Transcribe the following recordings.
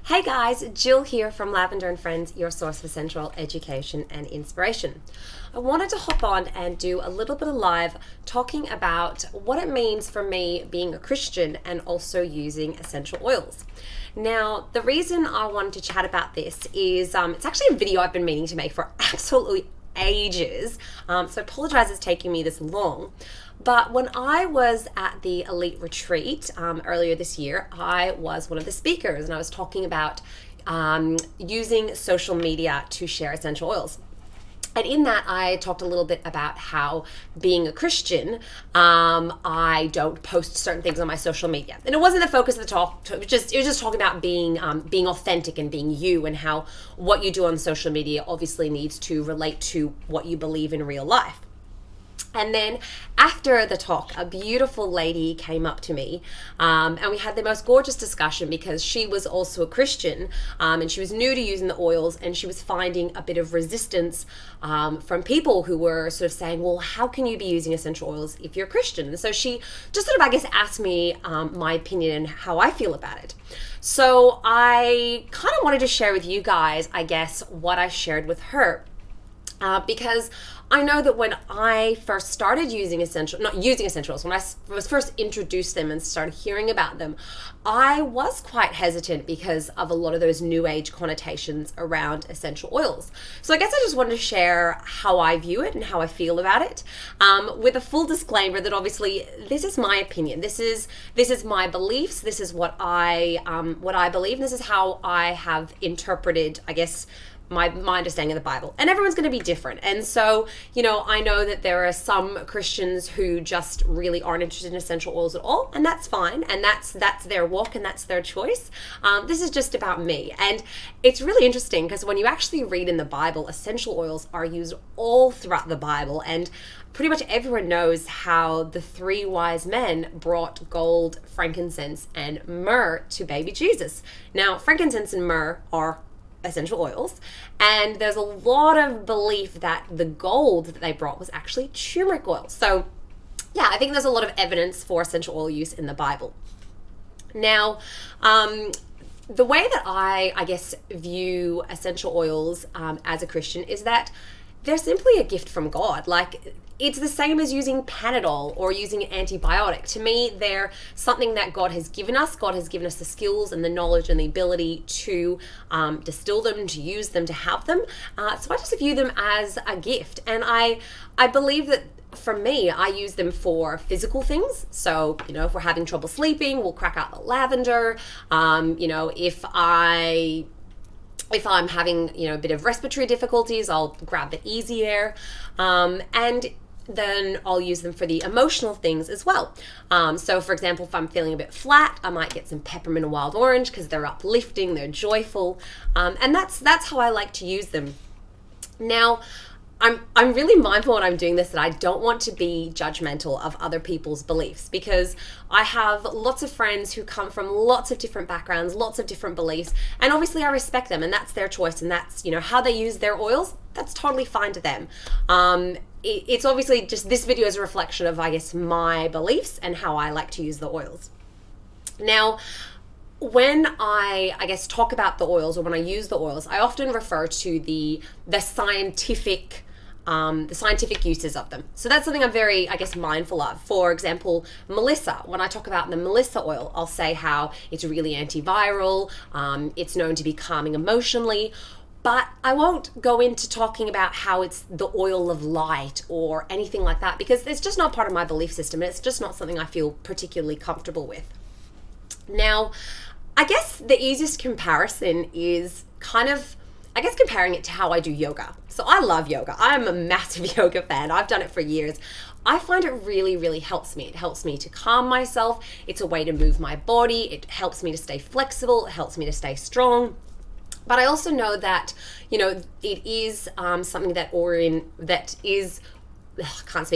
Hey guys, Jill here from Lavender and Friends, your source for sensual education and inspiration. I wanted to hop on and do a little bit of live talking about what it means for me being a Christian and also using essential oils. Now, the reason I wanted to chat about this is it's actually a video I've been meaning to make for absolutely ages, so I apologize it's taking me this long. But when I was at the Elite Retreat earlier this year, I was one of the speakers and I was talking about using social media to share essential oils. And in that, I talked a little bit about how being a Christian, I don't post certain things on my social media. And it wasn't the focus of the talk. It was just talking about being authentic and being you, and how what you do on social media obviously needs to relate to what you believe in real life. And then after the talk, a beautiful lady came up to me and we had the most gorgeous discussion because she was also a Christian and she was new to using the oils, and she was finding a bit of resistance from people who were sort of saying, well, how can you be using essential oils if you're a Christian? And so she just sort of, I guess, asked me my opinion and how I feel about it. So I kind of wanted to share with you guys, I guess, what I shared with her. Because I know that when I first started using not using essential oils, when I was first introduced them and started hearing about them, I was quite hesitant because of a lot of those new age connotations around essential oils. So I guess I just wanted to share how I view it and how I feel about it, with a full disclaimer that obviously this is my opinion. This is my beliefs. This is what I believe. And this is how I have interpreted, I guess, my understanding of the Bible. And everyone's going to be different. And so, I know that there are some Christians who just really aren't interested in essential oils at all, and that's fine. And that's their walk and that's their choice. This is just about me. And it's really interesting because when you actually read in the Bible, essential oils are used all throughout the Bible. And pretty much everyone knows how the three wise men brought gold, frankincense, and myrrh to baby Jesus. Now, frankincense and myrrh are essential oils, and there's a lot of belief that the gold that they brought was actually turmeric oil. So yeah, I think there's a lot of evidence for essential oil use in the Bible. Now, the way that I guess view essential oils as a Christian is that they're simply a gift from God. Like, it's the same as using Panadol or using an antibiotic. To me, they're something that God has given us. God has given us the skills and the knowledge and the ability to distill them, to use them, to have them. So I just view them as a gift. And I believe that for me, I use them for physical things. So, if we're having trouble sleeping, we'll crack out the lavender. If I'm having, a bit of respiratory difficulties, I'll grab the Easy Air. And then I'll use them for the emotional things as well. So for example, if I'm feeling a bit flat, I might get some peppermint and wild orange because they're uplifting, they're joyful. And that's how I like to use them. Now, I'm really mindful when I'm doing this that I don't want to be judgmental of other people's beliefs, because I have lots of friends who come from lots of different backgrounds, lots of different beliefs, and obviously I respect them, and that's their choice, and that's, how they use their oils, that's totally fine to them. It's obviously just, this video is a reflection of, I guess, my beliefs and how I like to use the oils. Now, when I guess, talk about the oils, or when I use the oils, I often refer to the scientific uses of them. So that's something I'm very, I guess, mindful of. For example, Melissa, when I talk about the Melissa oil, I'll say how it's really antiviral, it's known to be calming emotionally, but I won't go into talking about how it's the oil of light or anything like that, because it's just not part of my belief system, and it's just not something I feel particularly comfortable with. Now, I guess the easiest comparison is kind of, comparing it to how I do yoga. So I love yoga. I'm a massive yoga fan. I've done it for years. I find it really, really helps me. It helps me to calm myself. It's a way to move my body. It helps me to stay flexible. It helps me to stay strong. But I also know that, it is something that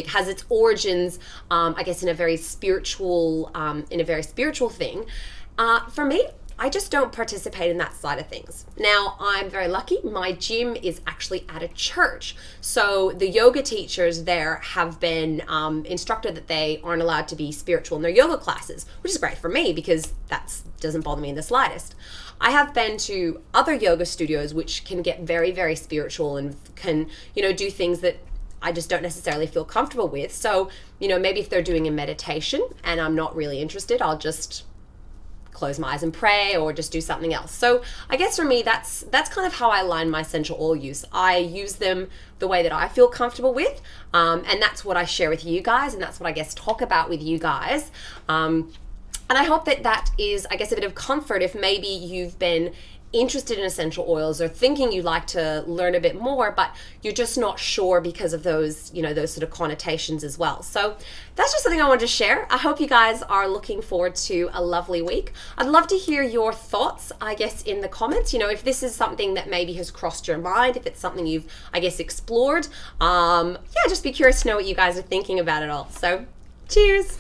has its origins, I guess, in a very spiritual thing. For me, I just don't participate in that side of things. Now, I'm very lucky. My gym is actually at a church. So the yoga teachers there have been instructed that they aren't allowed to be spiritual in their yoga classes, which is great for me because that doesn't bother me in the slightest. I have been to other yoga studios which can get very, very spiritual and can, do things that I just don't necessarily feel comfortable with. So, maybe if they're doing a meditation and I'm not really interested, I'll just close my eyes and pray or just do something else. So I guess for me, that's kind of how I align my essential oil use. I use them the way that I feel comfortable with, and that's what I share with you guys, and that's what I guess talk about with you guys. And I hope that is, I guess, a bit of comfort if maybe you've been interested in essential oils or thinking you'd like to learn a bit more, but you're just not sure because of those, those sort of connotations as well. So that's just something I wanted to share. I hope you guys are looking forward to a lovely week. I'd love to hear your thoughts, I guess, in the comments. If this is something that maybe has crossed your mind, if it's something you've, I guess, explored. Just be curious to know what you guys are thinking about it all. So cheers.